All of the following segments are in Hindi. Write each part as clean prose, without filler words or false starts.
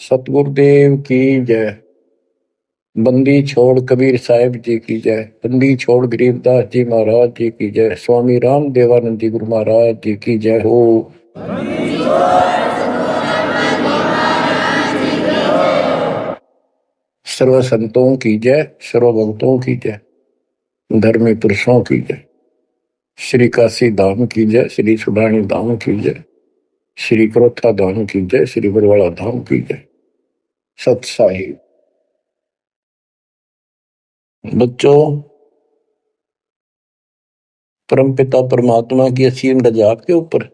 सतगुरुदेव की जय। बंदी छोड़ कबीर साहिब जी की जय। बंदी छोड़ गरीबदास जी महाराज जी की जय। स्वामी राम देवानंद जी गुरु महाराज जी की जय हो। सर्व संतों की जय, सर्व भक्तों की जय, धर्मी पुरुषों की जय। श्री काशी धाम की जय, श्री सुडानी धाम की जय, श्री क्रोथा धाम की जय, श्री बरवाड़ा धाम की जय। सत साहिब। बच्चों, परमपिता परमात्मा की असीम रजा आपके ऊपर।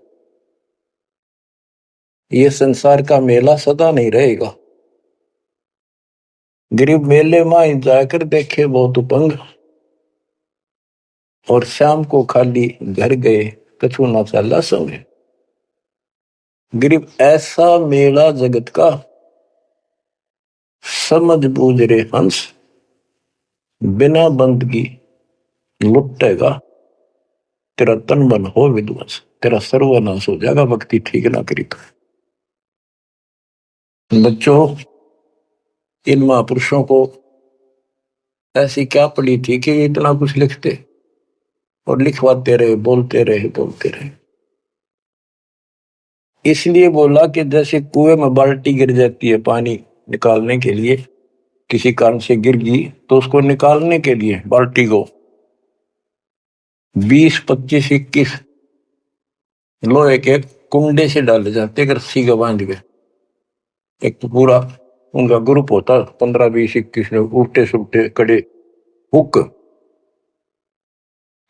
ये संसार का मेला सदा नहीं रहेगा। गरीब मेले में जाकर देखे बहुत उपंग, और शाम को खाली घर गए कछु ना चला संगे। गरीब ऐसा मेला जगत का, समझ बूझ रे हंस, बिना बंदगी लुटेगा। तेरा तन मन हो विध्वंस, तेरा सर्वनाश हो जाएगा भक्ति ठीक ना करी तो। बच्चों, इन महापुरुषों को ऐसी क्या पड़ी थी कि इतना कुछ लिखते और लिखवाते रहे, बोलते रहे बोलते रहे। इसलिए बोला कि जैसे कुएं में बाल्टी गिर जाती है पानी निकालने के लिए, किसी कारण से गिर गई तो उसको निकालने के लिए बाल्टी को 20, 25, 21 लोहे के कुंडे से डाले जाते, रस्सी का बांध के। एक तो पूरा उनका ग्रुप होता, 15, 20, 21 लोग, उल्टे सुलटे कड़े हुक।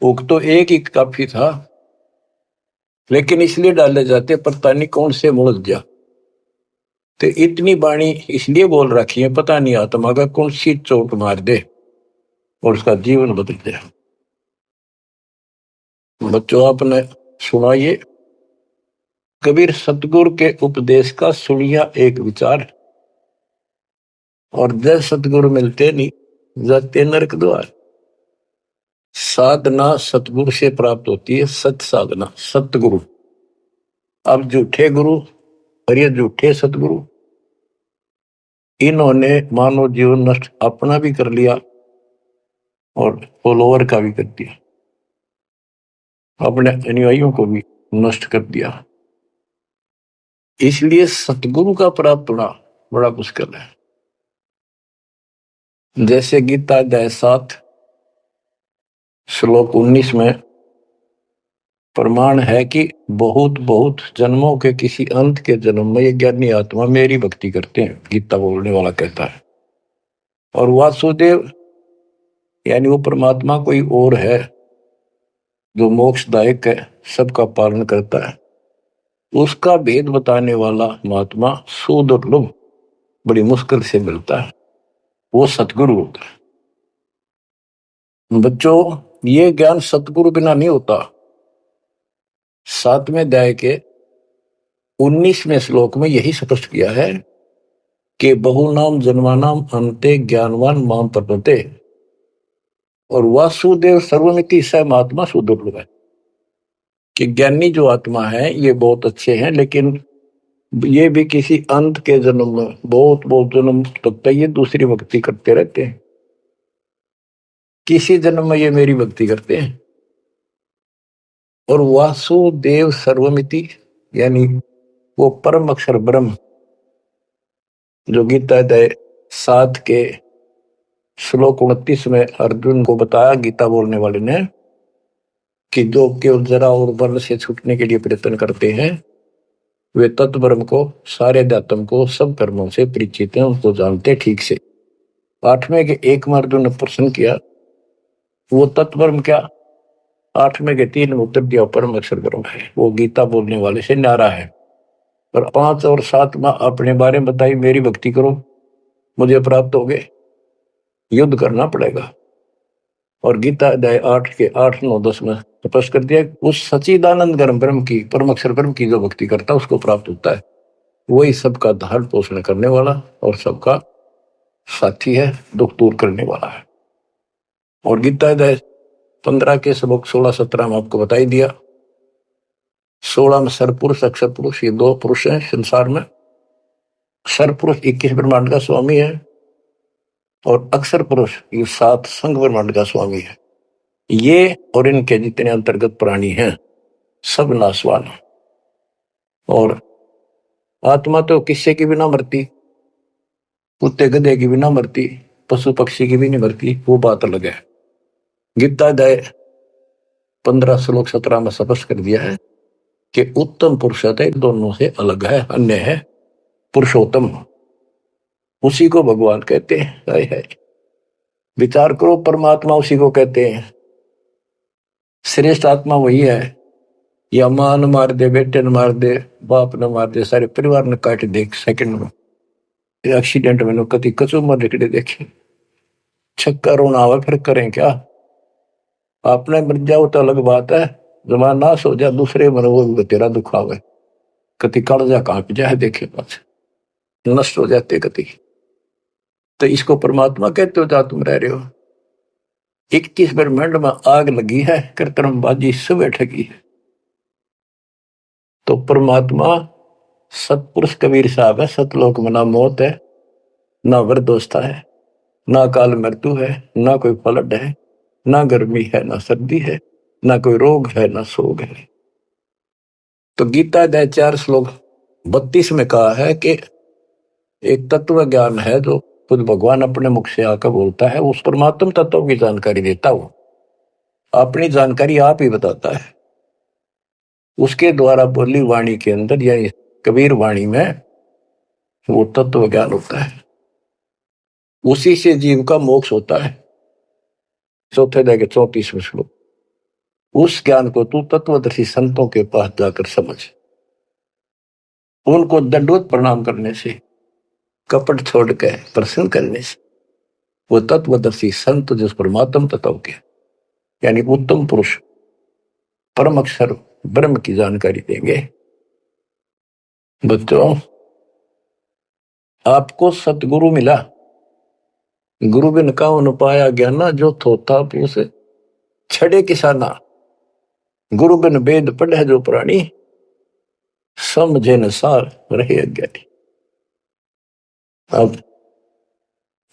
हुक तो एक ही काफी था, लेकिन इसलिए डाले जाते पता नहीं कौन से मुड़ जा। तो इतनी बाणी इसलिए बोल रखी है, पता नहीं आत्मा का कौन सी चोट मार दे और उसका जीवन बदल जाए। बच्चों, आपने सुना ये कबीर सतगुरु के उपदेश का सुनिया एक विचार, और जय सतगुरु मिलते नहीं जाते नरक द्वार। साधना सतगुरु से प्राप्त होती है, सत साधना सतगुरु। अब झूठे गुरु और ये झूठे सतगुरु, इन्होंने मानव जीवन नष्ट अपना भी कर लिया और फॉलोअर का भी कर दिया, अपने अनुयायियों को भी नष्ट कर दिया। इसलिए सतगुरु का प्राप्त होना बड़ा मुश्किल है। जैसे गीता अध्याय 7 श्लोक 19 में प्रमाण है कि बहुत बहुत जन्मों के किसी अंत के जन्म में ये ज्ञानी आत्मा मेरी भक्ति करते हैं, गीता बोलने वाला कहता है। और वासुदेव यानी वो परमात्मा कोई और है जो मोक्षदायक है, सबका पालन करता है। उसका भेद बताने वाला महात्मा सुदुर्लभ, बड़ी मुश्किल से मिलता है, वो सतगुरु होता है। बच्चों, ये ज्ञान सतगुरु बिना नहीं होता। 7वें अध्याय के 19वें श्लोक में यही स्पष्ट किया है कि बहुनाम जन्मानाम अंते ज्ञानवान माम प्रपते, और वासुदेव सर्वमिति स महात्मा सुदुर्लभ है। कि ज्ञानी जो आत्मा है ये बहुत अच्छे हैं, लेकिन ये भी किसी अंत के जन्म में बहुत बहुत जन्म तक ये दूसरी भक्ति करते रहते हैं। किसी जन्म में ये मेरी भक्ति करते हैं। और वासुदेव सर्वमिति यानी वो परम अक्षर ब्रह्म, जो गीता अध्याय 7 के श्लोक 29 में अर्जुन को बताया गीता बोलने वाले ने, कि जो केवल जरा और बल से छूटने के लिए प्रयत्न करते हैं, वे तत्ब्रह्म को, सारे अध्यात्म को, सब कर्मों से परिचित हैं, उनको जानते ठीक से। 8वें के 1 में अर्जुन ने प्रश्न किया, वो तत्ब्रह्म क्या? 8वें के 3 में उत्तर दिया, परम अक्षर ब्रह्म है। वो गीता बोलने वाले से न्यारा है। और 5 और 7 में अपने बारे में बताई, मेरी भक्ति करो मुझे प्राप्त हो गए, युद्ध करना पड़ेगा। और गीता अध्याय 8 के 8, 9, 10 में स्पष्ट कर दिया, उस सच्चिदानंद ब्रह्म की, परम अक्षर ब्रह्म की जो भक्ति करता है उसको प्राप्त होता है। वही सबका धारण पोषण करने वाला और सबका साथी है, दुख दूर करने वाला है। और गीता अध्याय 15 के श्लोक 16, 17 में आपको बताई दिया। 16 में सरपुरुष, अक्षर पुरुष, ये 2 पुरुष हैं संसार में। सरपुरुष 21 ब्रह्मांड का स्वामी है और अक्षर पुरुष ये 7 संघ ब्रह्मांड का स्वामी है। ये और इनके जितने अंतर्गत प्राणी हैं सब नाशवान। और आत्मा तो किसी की भी ना मरती, कुत्ते गधे की भी ना मरती, पशु पक्षी की भी नहीं मरती, वो बात अलग है। गीता अध्याय 15 श्लोक 17 में स्पष्ट कर दिया है कि उत्तम पुरुष है दोनों से अलग है, अन्य है पुरुषोत्तम, उसी को भगवान कहते हैं। है विचार करो, परमात्मा उसी को कहते हैं। श्रेष्ठ आत्मा वही है। या मां न मार दे, बेटे न मार दे, बाप न मार दे, सारे परिवार ने काट दे सेकंड में। एक्सीडेंट में कति कचू मर निकले देखे, छक्का रोना आवा, फिर करें क्या? आपने मर जाओ तो अलग बात है, जमान नाश हो जाए दूसरे मर वो भी तेरा दुख आवे, कति कालजा कांप जाए देखे पास नष्ट हो जाते कति। तो इसको परमात्मा कहते हो जहां तुम रह रहे हो। 21 ब्रह्मांड में आग लगी है, कृत्रिमबाजी सब ठगी है। तो परमात्मा सतपुरुष कबीर साहब है। सतलोक में ना मौत है, ना वृद्धोस्था है, ना काल मृत्यु है, ना कोई फ्लड है, ना गर्मी है, ना सर्दी है, ना कोई रोग है, ना शोक है। तो गीता अध्याय 4 श्लोक 32 में कहा है कि एक तत्व ज्ञान है जो खुद भगवान अपने मुख से आकर बोलता है, उस परमात्म तत्व की जानकारी देता हूं, अपनी जानकारी आप ही बताता है। उसके द्वारा बोली वाणी के अंदर यानी कबीर वाणी में वो तत्व ज्ञान होता है, उसी से जीव का मोक्ष होता है। चौथे अध्याय के 34वें श्लोक। उस ज्ञान को तू तत्वदर्शी संतों के पास जाकर समझ, उनको दंडवत प्रणाम करने से, कपट छोड़ के प्रसन्न करने से वो तत्वदर्शी संत जिस परमात्म तत्व के यानी उत्तम पुरुष परम अक्षर ब्रह्म की जानकारी देंगे। बच्चों, आपको सतगुरु मिला, गुरु बिन काहू पाया ज्ञाना, जो थोथा पूछ छड़े किसाना, गुरु बिन वेद पढ़े जो प्राणी, समझे न सार रहे अज्ञानी। अब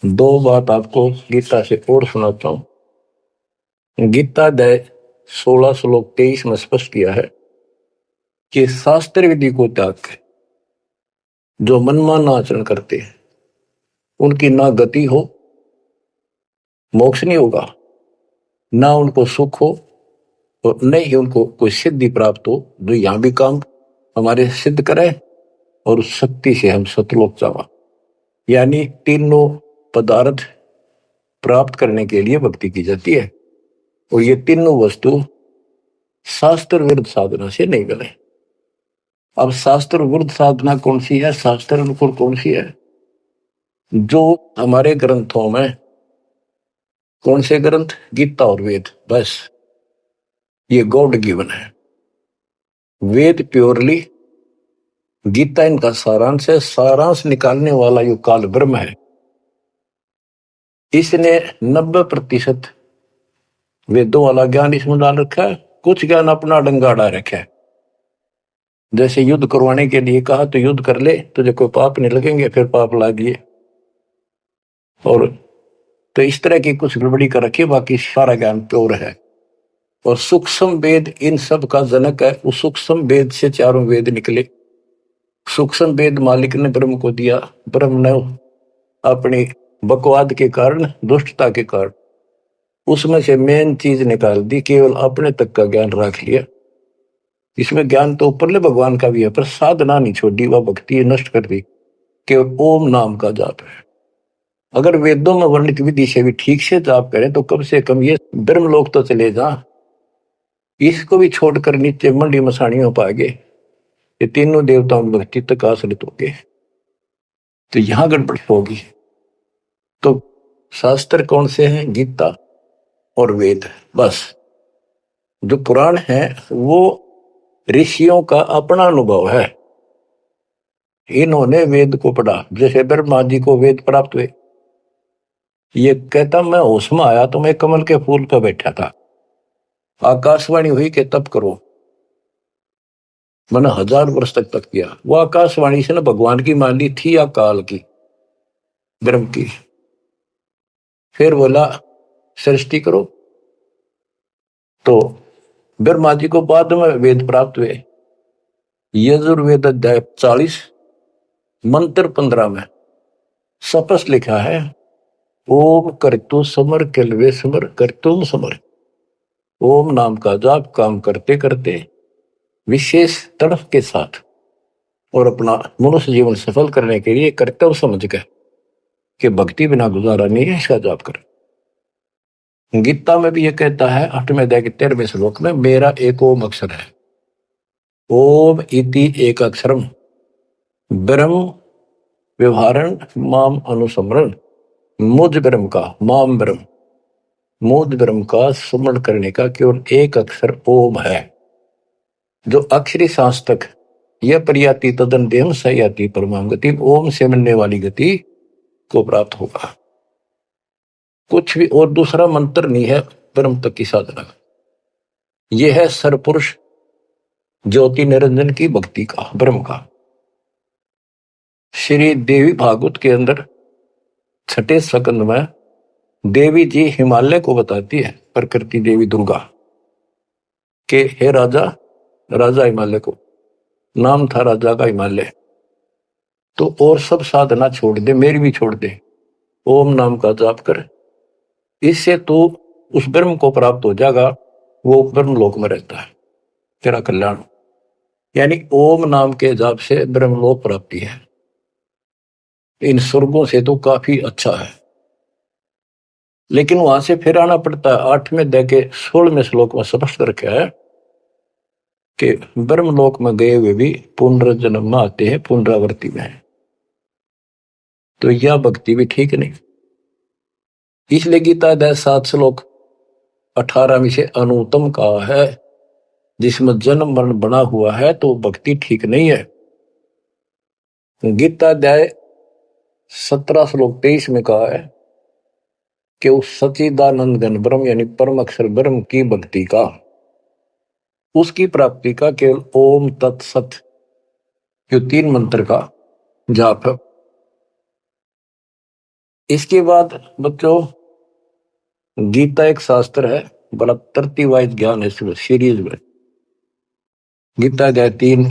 2 बात आपको गीता से और सुनाता हूं। गीता अध्याय 16 श्लोक 23 में स्पष्ट किया है कि शास्त्र विधि को त्याग के जो मनमाना आचरण करते हैं उनकी ना गति हो, मोक्ष नहीं होगा, ना उनको सुख हो और न ही उनको कोई सिद्धि प्राप्त हो जो यहां भी काम हमारे सिद्ध करे और उस शक्ति से हम सतलोक जावा। यानी तीनों पदार्थ प्राप्त करने के लिए भक्ति की जाती है और ये तीनों वस्तु शास्त्र विरुद्ध साधना से नहीं मिले। अब शास्त्र विरुद्ध साधना कौन सी है, शास्त्र अनुकूल कौन सी है? जो हमारे ग्रंथों में, कौन से ग्रंथ? गीता और वेद, बस ये गॉड गिवन है। वेद प्योरली, गीता इनका सारांश है। सारांश निकालने वाला यो काल ब्रह्म है। इसने 90% वेदों वाला ज्ञान इसमें डाल रखा है, कुछ ज्ञान अपना डंगाड़ा रखा है। जैसे युद्ध करवाने के लिए कहा तो युद्ध कर ले, तुझे कोई पाप नहीं लगेंगे, फिर पाप लागिए। और तो इस तरह की कुछ गड़बड़ी कर रखी, बाकी सारा ज्ञान प्योर है। और सूक्ष्म वेद इन सब का जनक है। उस सूक्ष्म वेद से 4 वेद निकले। सूक्ष्म वेद मालिक ने ब्रह्म को दिया, ब्रह्म ने अपनी बकवाद के कारण, दुष्टता के कारण उसमें से मेन चीज निकाल दी, केवल अपने तक का ज्ञान रख लिया। इसमें ज्ञान तो ऊपरले भगवान का भी है, पर साधना नहीं छोड़ी, वह भक्ति नष्ट कर दी। केवल ओम नाम का जाप है। अगर वेदों में वर्णित विधि से भी ठीक से जाप करें तो कम से कम ये ब्रह्मलोक तो चले जा। इसको भी छोड़कर नीचे मंडी मसाणी हो पाएंगे, ये तीनों देवताओं की भक्ति तक आश्रित होंगे, तो यहां गड़बड़ी होगी। तो शास्त्र कौन से हैं? गीता और वेद। बस जो पुराण है वो ऋषियों का अपना अनुभव है। इन्होंने वेद को पढ़ा, जैसे ब्रह्मा जी को वेद प्राप्त हुए। ये कहता मैं होश में आया तो मैं कमल के फूल पर बैठा था, आकाशवाणी हुई कि तप करो। मैंने 1000 वर्ष तक किया। वो आकाशवाणी से ना भगवान की मान ली थी या काल की, ब्रह्म की। फिर बोला सृष्टि करो। तो ब्रह्मा जी को बाद में वेद प्राप्त हुए। यजुर्वेद अध्याय 40 मंत्र 15 में स्पष्ट लिखा है, ओम करतु समर किलवे समर करतुम समर। ओम नाम का जाप काम करते करते विशेष तड़फ के साथ और अपना मनुष्य जीवन सफल करने के लिए कर्तव्य समझ कर कि भक्ति बिना गुजारा नहीं है, इसका जाप कर। गीता में भी यह कहता है 8वें अध्याय के 13वें श्लोक में, मेरा एक ओम अक्षर है। ओम इति एक अक्षरम ब्रह्म व्यवहारण माम अनुसमरण। मुझ ब्रह्म का, माम ब्रह्म, मुझ ब्रह्म का स्मरण करने का केवल एक अक्षर ओम है, जो अक्षरी शास्त्रक यह प्रयाति तदन देम सयाति परमाम गति। ओम से मिलने वाली गति को प्राप्त होगा। कुछ भी और दूसरा मंत्र नहीं है ब्रह्म तक की साधना। यह है सरपुरुष ज्योति निरंजन की भक्ति का, ब्रह्म का। श्री देवी भागवत के अंदर 6ठे स्कंद में देवी जी हिमालय को बताती है, प्रकृति देवी दुर्गा के हे राजा, राजा हिमालय को नाम था राजा का हिमालय, तो और सब साधना छोड़ दे, मेरी भी छोड़ दे, ओम नाम का जाप कर, इससे तो उस ब्रह्म को प्राप्त हो जाएगा। वो ब्रह्म लोक में रहता है, तेरा कल्याण। यानी ओम नाम के जाप से ब्रह्मलोक प्राप्ति है। इन स्वर्गों से तो काफी अच्छा है, लेकिन वहां से फिर आना पड़ता है। 8वें अध्याय के 16वें श्लोक में स्पष्ट रखा है कि ब्रह्मलोक में गए हुए भी पुनर्जन्म में आते हैं, पुनरावृत्ति में है। तो यह भक्ति भी ठीक नहीं। इसलिए गीता अध्याय 7 श्लोक 18 से अनुत्तम कहा है, जिसमें जन्म मरण बना हुआ है तो भक्ति ठीक नहीं है। गीता अध्याय 17 श्लोक 23 में कहा है कि उस सच्चिदानंद घन ब्रह्म यानी परम अक्षर ब्रह्म की भक्ति का, उसकी प्राप्ति का केवल ओम तत्सत जो 3 मंत्र का जाप है। इसके बाद बच्चों गीता एक शास्त्र है, बड़ा तरतीवाइज ज्ञान है इसमें, सीरीज में। गीता अध्याय 3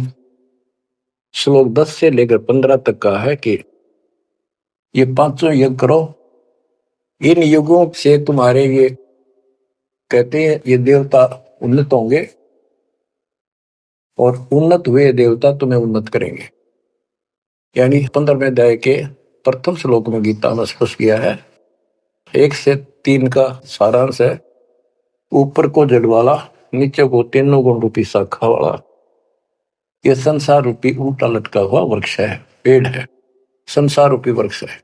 श्लोक 10 से लेकर 15 तक का है कि ये 5 यज्ञ करो, इन युगों से तुम्हारे ये कहते हैं ये देवता उन्नत होंगे और उन्नत हुए देवता तुम्हें उन्नत करेंगे। यानी 15वें अध्याय के प्रथम श्लोक में गीता में स्पष्ट किया है। 1 से 3 का सारांश है, ऊपर को जड़ वाला, नीचे को तीनों गुण रूपी शाखा वाला, ये संसार रूपी उल्टा लटका हुआ वृक्ष है, पेड़ है, संसार रूपी वृक्ष है।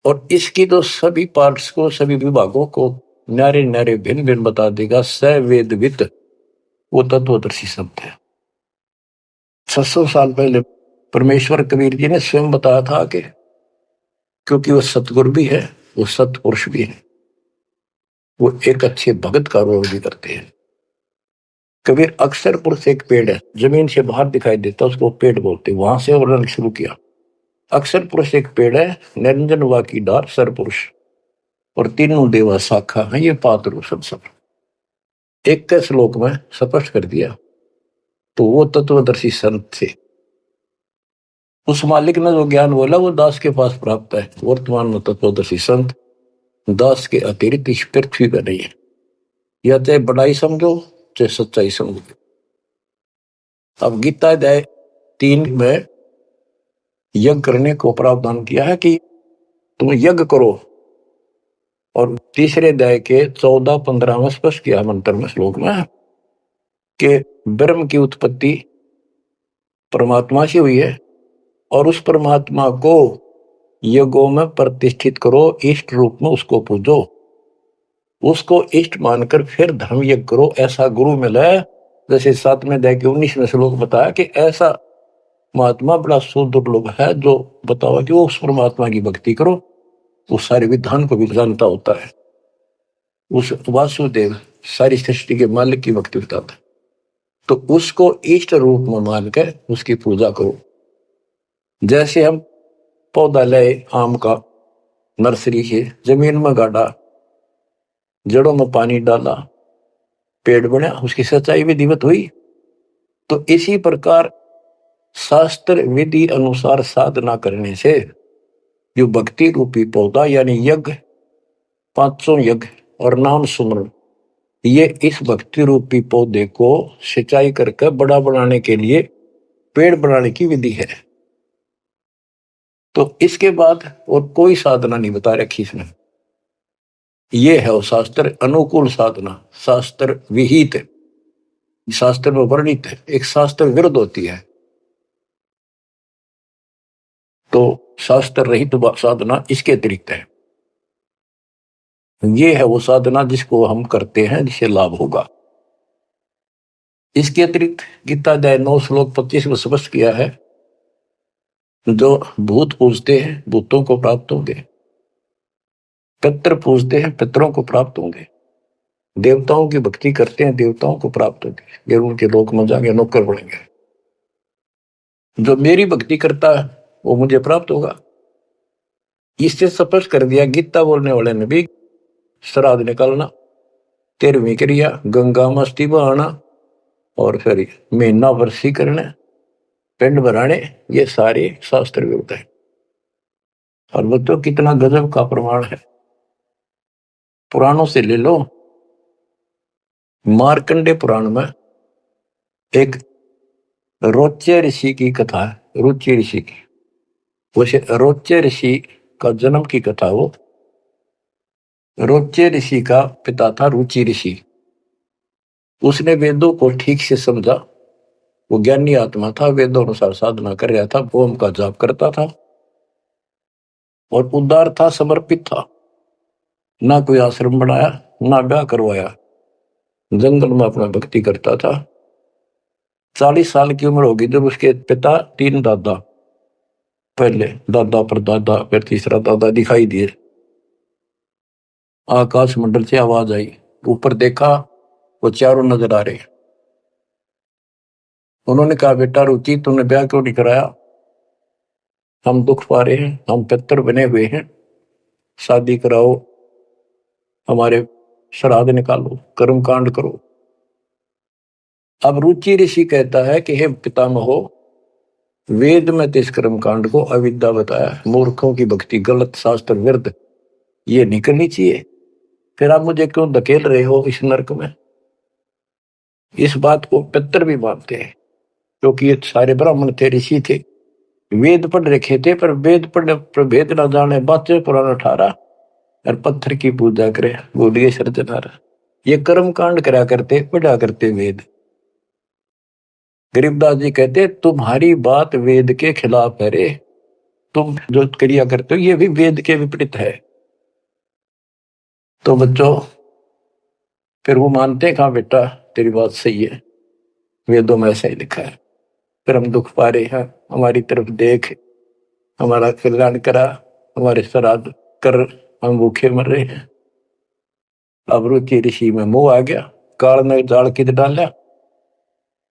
और इसकी तो सभी पार्ट्स को, सभी विभागों को न्यारे न्यारे भिन्न भिन्न बता देगा सवेदवित वो तत्वदर्शी शब्द है। 600 साल पहले परमेश्वर कबीर जी ने स्वयं बताया था कि क्योंकि वो सतगुरु भी है, वो सतपुरुष भी है, वो एक अच्छे भगत का रोल भी करते हैं। कबीर अक्षर पुरुष एक पेड़ है, जमीन से बाहर दिखाई देता उसको पेड़ बोलते, वहां से वर्णन शुरू किया। अक्षर पुरुष एक पेड़ है, निरंजन वा की डार सर पुरुष, और तीनों देवा शाखा है, ये पात्र सब 1 के श्लोक में स्पष्ट कर दिया। तो वो तत्वदर्शी संत थे। उस मालिक ने जो ज्ञान बोला वो दास के पास प्राप्त है। वर्तमान में तत्वदर्शी संत दास के अतिरिक्त इस पृथ्वी पर नहीं है, या चाहे बड़ाई समझो चाहे सच्चाई समझो। अब गीता अध्याय 3 में यज्ञ करने को प्रावधान किया है कि तुम यज्ञ करो, और तीसरे अध्याय के 14-15 में स्पष्ट किया मंत्र में श्लोक में कि ब्रह्म की उत्पत्ति परमात्मा से हुई है, और उस परमात्मा को यज्ञों में प्रतिष्ठित करो, इष्ट रूप में उसको पूजो, उसको इष्ट मानकर फिर धर्म यज्ञ करो। ऐसा गुरु मिला है, जैसे 7वें अध्याय के 19वें श्लोक बताया कि ऐसा महात्मा बड़ा सुदुर्लभ है जो बताओ कि वो उस परमात्मा की भक्ति करो, उस सारे विधान को भी जानता होता है, उस वासुदेव सारी सृष्टि के मालिक की भक्ति बताता है। तो उसको इष्ट रूप में मानकर उसकी पूजा करो। जैसे हम पौधा लाए आम का नर्सरी से, जमीन में गाड़ा, जड़ों में पानी डाला, पेड़ बना, उसकी सिंचाई विधिवत हुई। तो इसी प्रकार शास्त्र विधि अनुसार साधना करने से जो भक्ति रूपी पौधा यानी यज्ञ, 500 यज्ञ और नाम सुमरण, ये इस भक्ति रूपी पौधे को सिंचाई करके बड़ा बनाने के लिए पेड़ बनाने की विधि है। तो इसके बाद और कोई साधना नहीं बता रखी इसने। ये है वो शास्त्र अनुकूल साधना, शास्त्र विहित, शास्त्र में वर्णित है, एक शास्त्र विरुद्ध होती है। तो शास्त्र रहित साधना इसके अतिरिक्त है। ये है वो साधना जिसको हम करते हैं, जिससे लाभ होगा। इसके अतिरिक्त गीता अध्याय 9 श्लोक 25 में स्पष्ट किया है, जो भूत पूजते हैं भूतों को प्राप्त होंगे, पितर पूजते हैं पितरों को प्राप्त होंगे, देवताओं की भक्ति करते हैं देवताओं को प्राप्त होंगे, ये उनके लोक में जाएंगे, नौकर बनेंगे। जो मेरी भक्ति करता है वो मुझे प्राप्त होगा। इससे स्पष्ट कर दिया गीता बोलने वाले ने भी, श्राद्ध निकालना, 13वीं क्रिया, गंगा में अस्थि बहाना, और फिर महीना वर्षी करना, पिंड भराने, ये सारे शास्त्र विरुद्ध है। और बच्चों कितना गजब का प्रमाण है, पुराणों से ले लो। मार्कंडे पुराण में एक रोच्य ऋषि की कथा है, रुचि ऋषि की। वैसे रोच्य ऋषि का जन्म की कथा, वो रोच्य ऋषि का पिता था रुचि ऋषि। उसने वेदों को ठीक से समझा, वो ज्ञानी आत्मा था, वेदों अनुसार साधना कर रहा था, ओम का जाप करता था और उदार था, समर्पित था। ना कोई आश्रम बनाया, ना ब्याह करवाया, जंगल में अपना भक्ति करता था। 40 साल की उम्र होगी जब उसके पिता, 3 दादा, पहले दादा पर दादा, फिर तीसरा दादा दिखाई दिए। आकाश मंडल से आवाज आई, ऊपर देखा, वो चारों नजर आ रहे। उन्होंने कहा, बेटा रुचि, तूने ब्याह क्यों नहीं कराया? हम दुख पा रहे हैं, हम पितर बने हुए हैं, शादी कराओ, हमारे श्राद्ध निकालो, कर्म कांड करो। अब रुचि ऋषि कहता है कि हे पितामहो, वेद में तो इस कर्म कांड को अविद्या बताया, मूर्खों की भक्ति, गलत, शास्त्र विरुद्ध, ये नहीं करनी चाहिए। फिर आप मुझे क्यों धकेल रहे हो इस नरक में? इस बात को पितर भी मानते हैं, क्योंकि ये सारे ब्राह्मण थे, ऋषि थे, वेद पढ़ रखे थे, पर वेद पढ़ने पर भेद ना जाने, बातें पुराना ठारा और पत्थर की पूजा करे, बोलिए सर्जनारा। ये कर्म कांड करा करते, पढ़ा करते वेद। गरीबदास जी कहते, तुम्हारी बात वेद के खिलाफ है रे, तुम जो क्रिया करते हो ये भी वेद के विपरीत है। तो बच्चों, फिर वो मानते हैं, कहा बेटा तेरी बात सही है, वेदों में ऐसा ही लिखा है, फिर हम दुख पा रहे हैं, हमारी तरफ देख, हमारा कल्याण करा, हमारे श्राद्ध कर, हम भूखे मर रहे हैं। अब रुचि ऋषि में मोह आ गया, काल ने जाल कित डाला,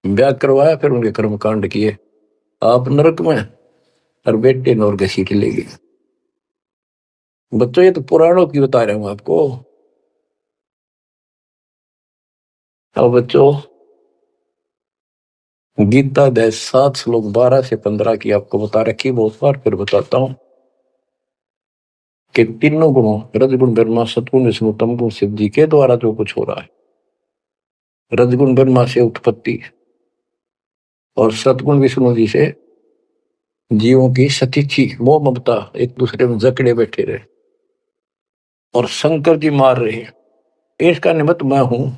ब्याह करवाया, फिर उनके कर्म कांड किए, आप नरक में और बेटे नौर घसीट ले गए। बच्चों, ये तो पुराणों की बता रहा हूं आपको। अब बच्चों, गीता अध्याय 7 श्लोक 12 से 15 की आपको बता रखी, बहुत बार फिर बताता हूं कि तीनों गुणों, रजगुण ब्रह्मा, सतगुण विष्णु, तमगुण शिव जी के द्वारा जो कुछ हो रहा है। रजगुण ब्रह्मा से उत्पत्ति और सतगुण विष्णु जी से जीवों की सतीथी, मोह ममता, एक दूसरे में जकड़े बैठे रहे, और शंकर जी मार रहे हैं, इसका निमित्त मैं हूं।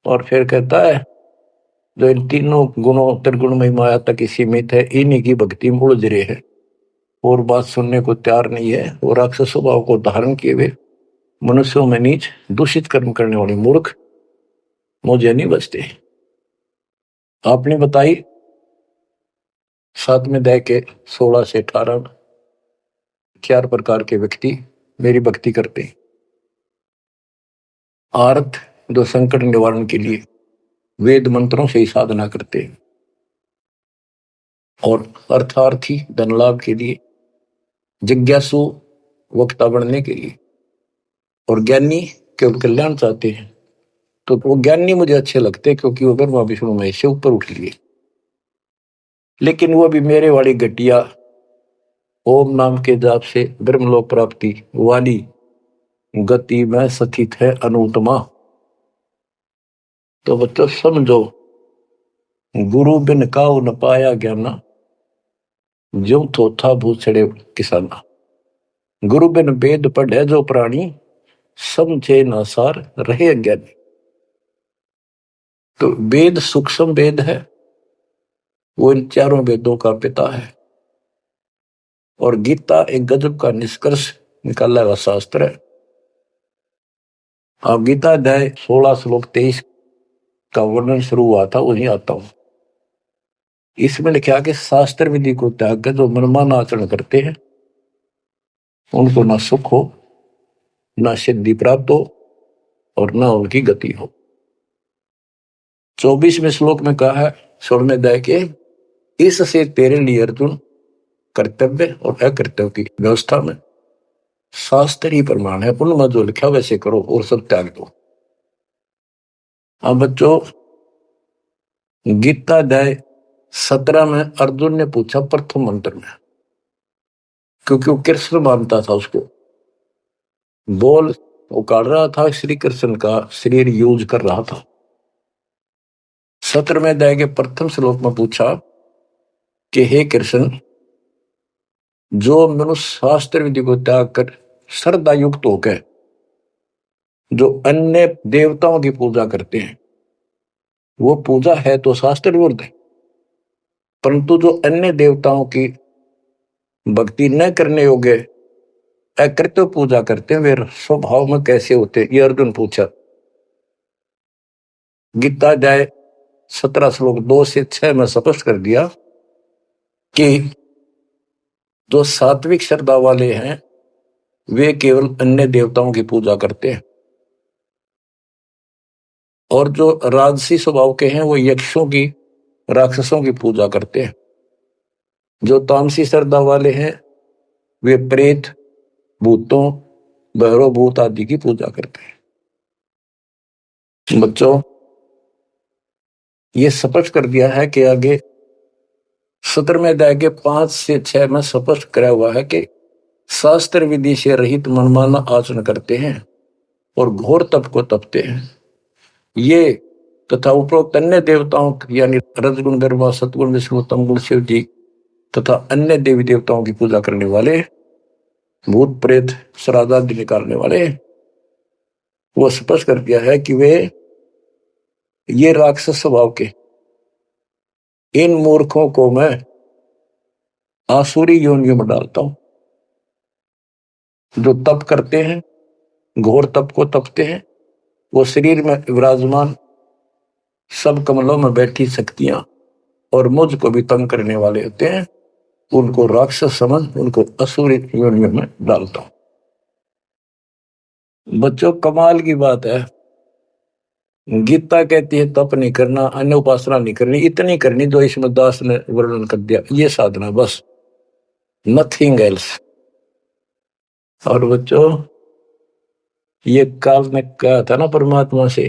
और फिर कहता है, जो इन तीनों गुणों त्रिगुणमय माया तक ही सीमित है, इन्हीं की भक्ति में उलझ रहे हैं, और बात सुनने को तैयार नहीं है, और राक्षस स्वभाव को धारण किए हुए मनुष्यों में नीच दूषित कर्म करने वाले मूर्ख मुझे नहीं बचते। आपने बताई 7वें अध्याय के 16 से 18 4 प्रकार के व्यक्ति मेरी भक्ति करते हैं। आर्थ, जो संकट निवारण के लिए, वेद मंत्रों से ही साधना करते हैं, और अर्थार्थी धन लाभ के लिए, जिज्ञासु वक्ता बनने के लिए, और ज्ञानी केवल कल्याण चाहते हैं। तो वो ज्ञानी मुझे अच्छे लगते हैं क्योंकि वो ब्रह्मा विष्णु महेश से ऊपर उठ लिए। लेकिन वो भी मेरे वाली घटिया ओम नाम के जाप से ब्रह्मलोक प्राप्ति वाली गति में स्थित है अनुत्तमा। तो बच्चों समझो, गुरु बिन काऊ न पाया ज्ञाना, ज्यों थोथा भूसड़े किसाना। गुरु बिन वेद पढ़े जो प्राणी, समझे न सार रहे अज्ञानी। तो वेद सूक्ष्म वेद है, वो इन चारों वेदों का पिता है, और गीता एक गजब का निष्कर्ष निकाला हुआ शास्त्र है। अब गीता अध्याय 16 श्लोक 23 का वर्णन शुरू हुआ था, वहीं आता हूं। इसमें लिखा कि शास्त्र विधि को त्याग कर जो मनमाना आचरण करते हैं, उनको ना सुख हो, ना सिद्धि प्राप्त हो, और ना उनकी गति हो। 24वें श्लोक में कहा है 16वें अध्याय के, इससे तेरे लिए अर्जुन कर्तव्य और अकर्तव्य की व्यवस्था में शास्त्र ही प्रमाण है, उनमें जो लिखा वैसे करो और सब त्याग दो। अब बच्चों, गीता अध्याय 17 में अर्जुन ने पूछा प्रथम मंत्र में, क्योंकि वो कृष्ण मानता था उसको, बोल उकाड़ रहा था, श्री कृष्ण का शरीर यूज कर रहा था। 17वें अध्याय के प्रथम श्लोक में पूछा कि हे कृष्ण, जो मनुष्य शास्त्र विधि को त्याग कर श्रद्धा युक्त होकर जो अन्य देवताओं की पूजा करते हैं, वो पूजा है तो शास्त्र विरुद्ध है, परंतु जो अन्य देवताओं की भक्ति न करने योग्य अकृत्य पूजा करते हैं, वे स्वभाव में कैसे होते हैं, ये अर्जुन पूछा। गीता अध्याय 17 श्लोक 2 से 6 में स्पष्ट कर दिया कि जो सात्विक श्रद्धा वाले हैं वे केवल अन्य देवताओं की पूजा करते हैं, और जो राजसी स्वभाव के हैं वो यक्षों की, राक्षसों की पूजा करते हैं। जो तामसी श्रद्धा वाले हैं वे प्रेत, भूतों, भैरव भूत आदि की पूजा करते हैं। बच्चों, ये स्पष्ट कर दिया है कि आगे 17वें अध्याय के 5 से 6 में स्पष्ट कराया हुआ है कि शास्त्र विधि से रहित मनमाना आचरण करते हैं और घोर तप को तपते हैं, ये तथा उपरोक्त अन्य देवताओं यानी रजगुण, ब्रह्मा, सतगुण, विष्णु, तमगुण, शिव जी तथा अन्य देवी देवताओं की पूजा करने वाले, भूत प्रेत श्राद्ध आदि निकालने वाले, वो स्पष्ट कर दिया है कि वे ये राक्षस स्वभाव के इन मूर्खों को मैं आसुरी योनियों में डालता हूं। जो तप करते हैं, घोर तप को तपते हैं, वो शरीर में विराजमान सब कमलों में बैठी शक्तियां और मुझ को भी तंग करने वाले होते हैं, उनको राक्षस समझ उनको असुरी योनियों में डालता हूं। बच्चों, कमाल की बात है, गीता कहती है तप नहीं करना, अन्य उपासना नहीं करनी, इतनी करनी जो इसमें दास ने वर्णन कर दिया, ये साधना बस, नथिंग एल्स। और बच्चों, ये काल ने कहा था ना परमात्मा से,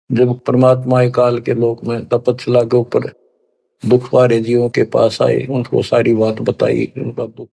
जब परमात्मा काल के लोक में तपस्या के ऊपर दुख वाले जीवों के पास आए, उनको सारी बात बताई, उनका दुख